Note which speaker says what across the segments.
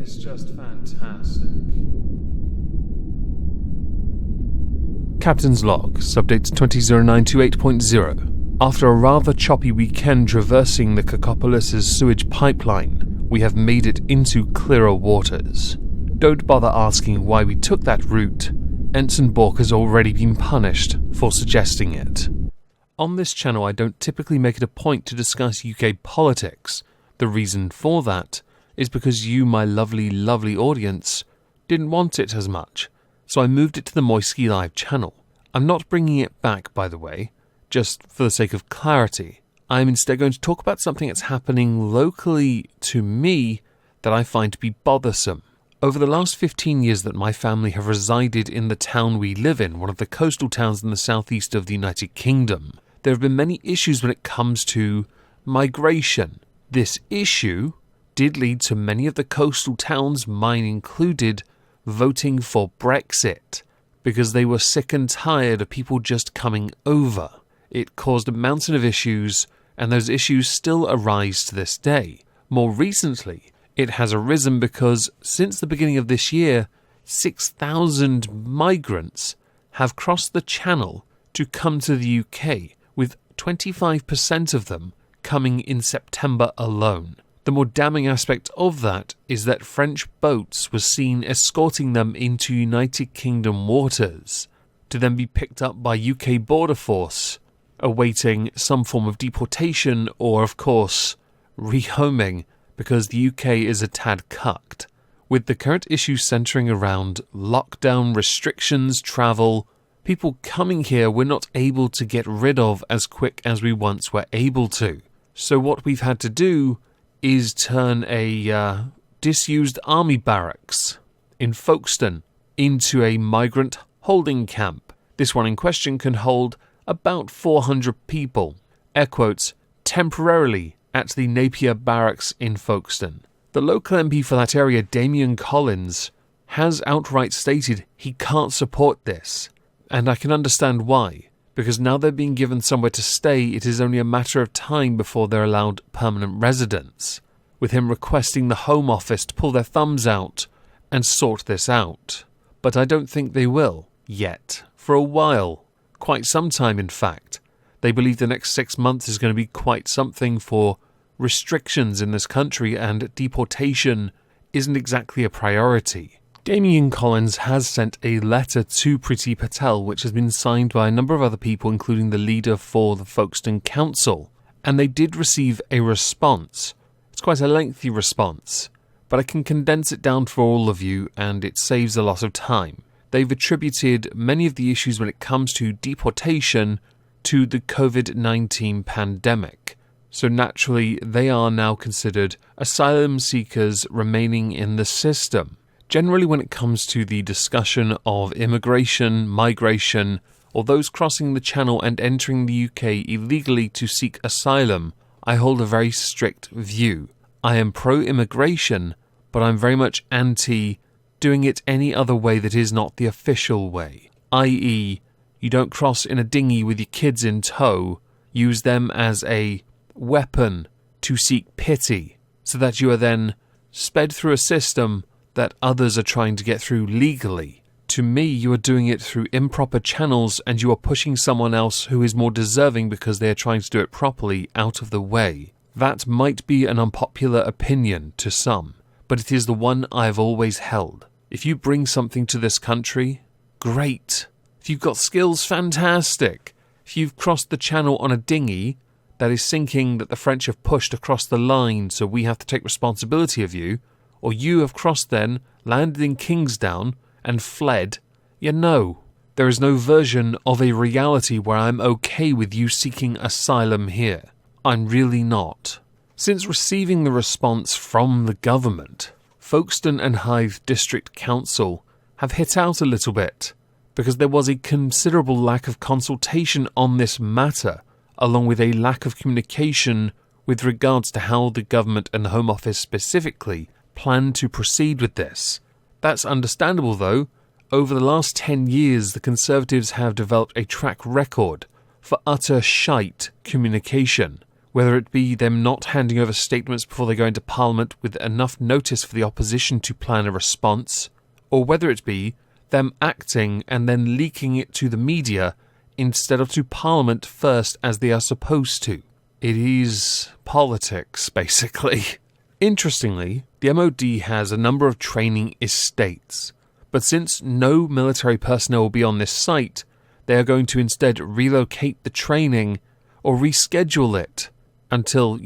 Speaker 1: is just fantastic. Captain's log, subdate 200928.0. After a rather choppy weekend traversing the Cacopolis' sewage pipeline, we have made it into clearer waters. Don't bother asking why we took that route. Ensign Bork has already been punished for suggesting it. On this channel, I don't typically make it a point to discuss UK politics. The reason for that is because you, my lovely, lovely audience, didn't want it as much, so I moved it to the Moisky Live channel. I'm not bringing it back, by the way, just for the sake of clarity. I'm instead going to talk about something that's happening locally to me that I find to be bothersome. Over the last 15 years that my family have resided in the town we live in, one of the coastal towns in the southeast of the United Kingdom, there have been many issues when it comes to migration. This issue did lead to many of the coastal towns, mine included, voting for Brexit because they were sick and tired of people just coming over. It caused a mountain of issues, and those issues still arise to this day. More recently, it has arisen because since the beginning of this year, 6,000 migrants have crossed the channel to come to the UK, with 25% of them coming in September alone. The more damning aspect of that is that French boats were seen escorting them into United Kingdom waters to then be picked up by UK border force, awaiting some form of deportation or, of course, rehoming because the UK is a tad cucked. With the current issues centering around lockdown restrictions, travel, people coming here we're not able to get rid of as quick as we once were able to. So what we've had to do is turn a disused army barracks in Folkestone into a migrant holding camp. This one in question can hold about 400 people, air quotes, temporarily at the Napier Barracks in Folkestone. The local MP for that area, Damian Collins, has outright stated he can't support this. And I can understand why, because now they're being given somewhere to stay, it is only a matter of time before they're allowed permanent residence, with him requesting the Home Office to pull their thumbs out and sort this out. But I don't think they will, yet, for a while, quite some time in fact. They believe the next 6 months is going to be quite something for restrictions in this country, and deportation isn't exactly a priority. Damian Collins has sent a letter to Priti Patel, which has been signed by a number of other people, including the leader for the Folkestone Council, and they did receive a response. It's quite a lengthy response, but I can condense it down for all of you, and it saves a lot of time. They've attributed many of the issues when it comes to deportation to the COVID-19 pandemic. So naturally, they are now considered asylum seekers remaining in the system. Generally, when it comes to the discussion of immigration, migration, or those crossing the channel and entering the UK illegally to seek asylum, I hold a very strict view. I am pro-immigration, but I'm very much anti doing it any other way that is not the official way. I.e., you don't cross in a dinghy with your kids in tow, use them as a weapon to seek pity, so that you are then sped through a system that others are trying to get through legally. To me, you are doing it through improper channels, and you are pushing someone else who is more deserving because they are trying to do it properly out of the way. That might be an unpopular opinion to some, but it is the one I've always held. If you bring something to this country, great. If you've got skills, fantastic. If you've crossed the channel on a dinghy that is sinking that the French have pushed across the line so we have to take responsibility of you, or you have crossed then, landed in Kingsdown, and fled, there is no version of a reality where I'm okay with you seeking asylum here. I'm really not. Since receiving the response from the government, Folkestone and Hythe District Council have hit out a little bit, because there was a considerable lack of consultation on this matter, along with a lack of communication with regards to how the government and the Home Office specifically plan to proceed with this. That's understandable though. Over the last 10 years, the Conservatives have developed a track record for utter shite communication, whether it be them not handing over statements before they go into Parliament with enough notice for the opposition to plan a response, or whether it be them acting and then leaking it to the media instead of to Parliament first as they are supposed to. It is politics, basically. Interestingly, the MOD has a number of training estates, but since no military personnel will be on this site, they are going to instead relocate the training or reschedule it until,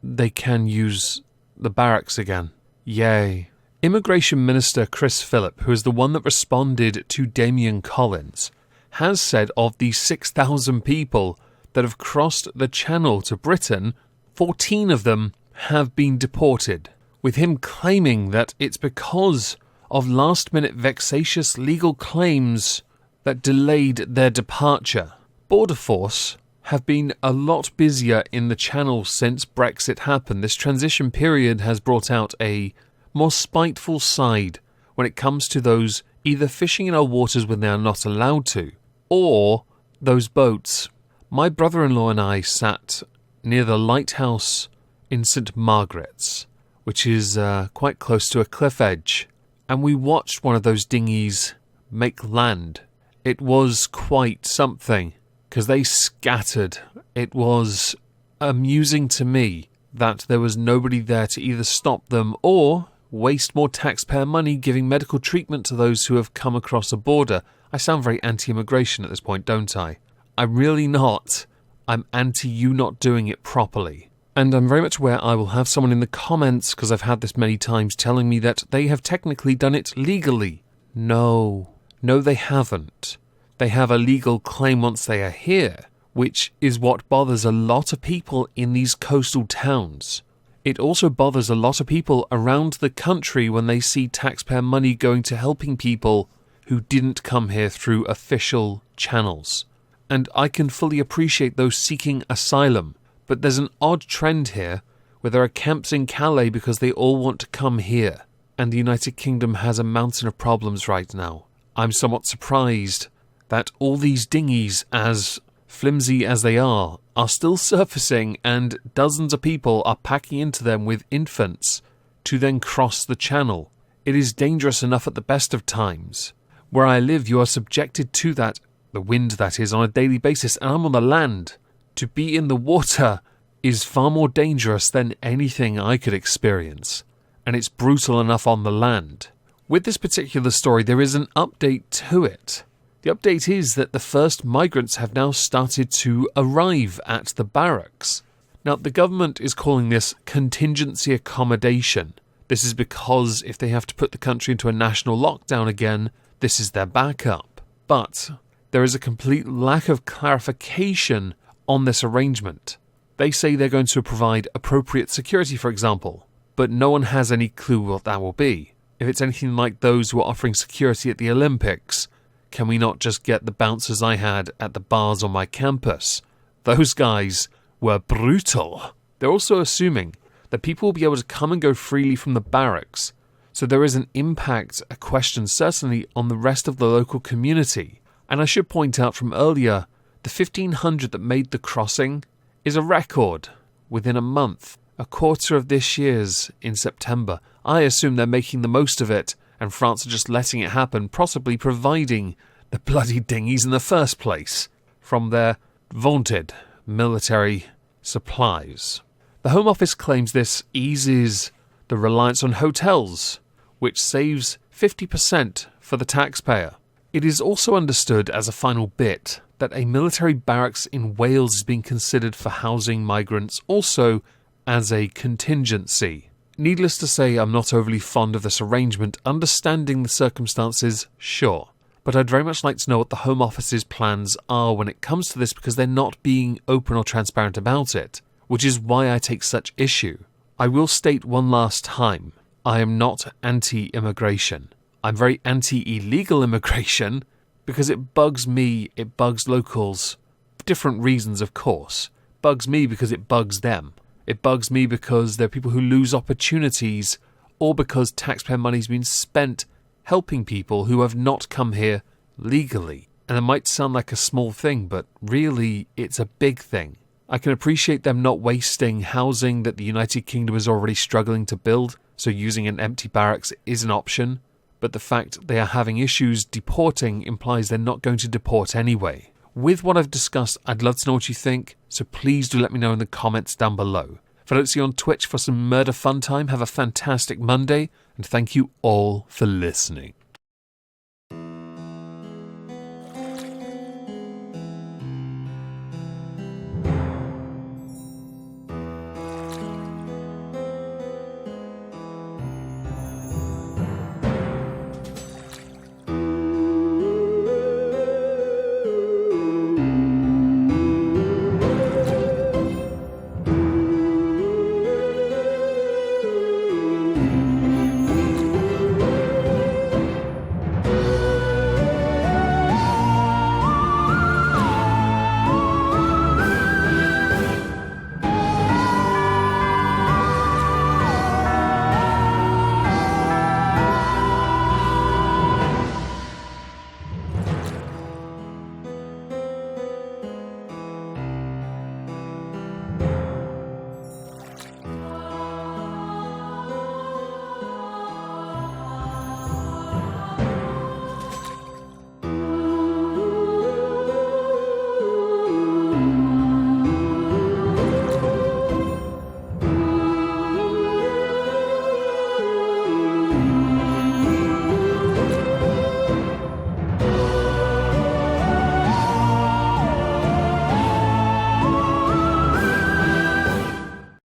Speaker 1: they can use the barracks again. Yay. Immigration Minister Chris Phillip, who is the one that responded to Damian Collins, has said of the 6,000 people that have crossed the channel to Britain, 14 of them have been deported, with him claiming that it's because of last-minute vexatious legal claims that delayed their departure. Border Force have been a lot busier in the channel since Brexit happened. This transition period has brought out a more spiteful side when it comes to those either fishing in our waters when they are not allowed to, or those boats. My brother-in-law and I sat near the lighthouse in St. Margaret's, which is quite close to a cliff edge, and we watched one of those dinghies make land. It was quite something, because they scattered. It was amusing to me that there was nobody there to either stop them or waste more taxpayer money giving medical treatment to those who have come across a border. I sound very anti-immigration at this point, don't I? I'm really not. I'm anti you not doing it properly. And I'm very much aware I will have someone in the comments, because I've had this many times, telling me that they have technically done it legally. No, they haven't. They have a legal claim once they are here, which is what bothers a lot of people in these coastal towns. It also bothers a lot of people around the country when they see taxpayer money going to helping people who didn't come here through official channels. And I can fully appreciate those seeking asylum, but there's an odd trend here where there are camps in Calais because they all want to come here, and the United Kingdom has a mountain of problems right now. I'm somewhat surprised that all these dinghies, as flimsy as they are still surfacing, and dozens of people are packing into them with infants to then cross the channel. It is dangerous enough at the best of times. Where I live, you are subjected to that, the wind that is, on a daily basis, and I'm on the land. To be in the water is far more dangerous than anything I could experience, and it's brutal enough on the land. With this particular story, there is an update to it. The update is that the first migrants have now started to arrive at the barracks. Now, the government is calling this contingency accommodation. This is because if they have to put the country into a national lockdown again, this is their backup. But there is a complete lack of clarification on this arrangement. They say they're going to provide appropriate security, for example, but no one has any clue what that will be. If it's anything like those who are offering security at the Olympics, can we not just get the bouncers I had at the bars on my campus? Those guys were brutal. They're also assuming that people will be able to come and go freely from the barracks, so there is an impact, a question certainly, on the rest of the local community. And I should point out from earlier, the 1,500 that made the crossing is a record within a month, a quarter of this year's in September. I assume they're making the most of it, and France are just letting it happen, possibly providing the bloody dinghies in the first place from their vaunted military supplies. The Home Office claims this eases the reliance on hotels, which saves 50% for the taxpayer. It is also understood as a final bit that a military barracks in Wales is being considered for housing migrants also as a contingency. Needless to say, I'm not overly fond of this arrangement. Understanding the circumstances, sure. But I'd very much like to know what the Home Office's plans are when it comes to this, because they're not being open or transparent about it, which is why I take such issue. I will state one last time, I am not anti-immigration. I'm very anti-illegal immigration because it bugs me, it bugs locals. For different reasons, of course. Bugs me because it bugs them. It bugs me because there are people who lose opportunities, or because taxpayer money's been spent helping people who have not come here legally. And it might sound like a small thing, but really it's a big thing. I can appreciate them not wasting housing that the United Kingdom is already struggling to build, so using an empty barracks is an option, but the fact they are having issues deporting implies they're not going to deport anyway. With what I've discussed, I'd love to know what you think, so please do let me know in the comments down below. If I don't see you on Twitch for some murder fun time, have a fantastic Monday, and thank you all for listening.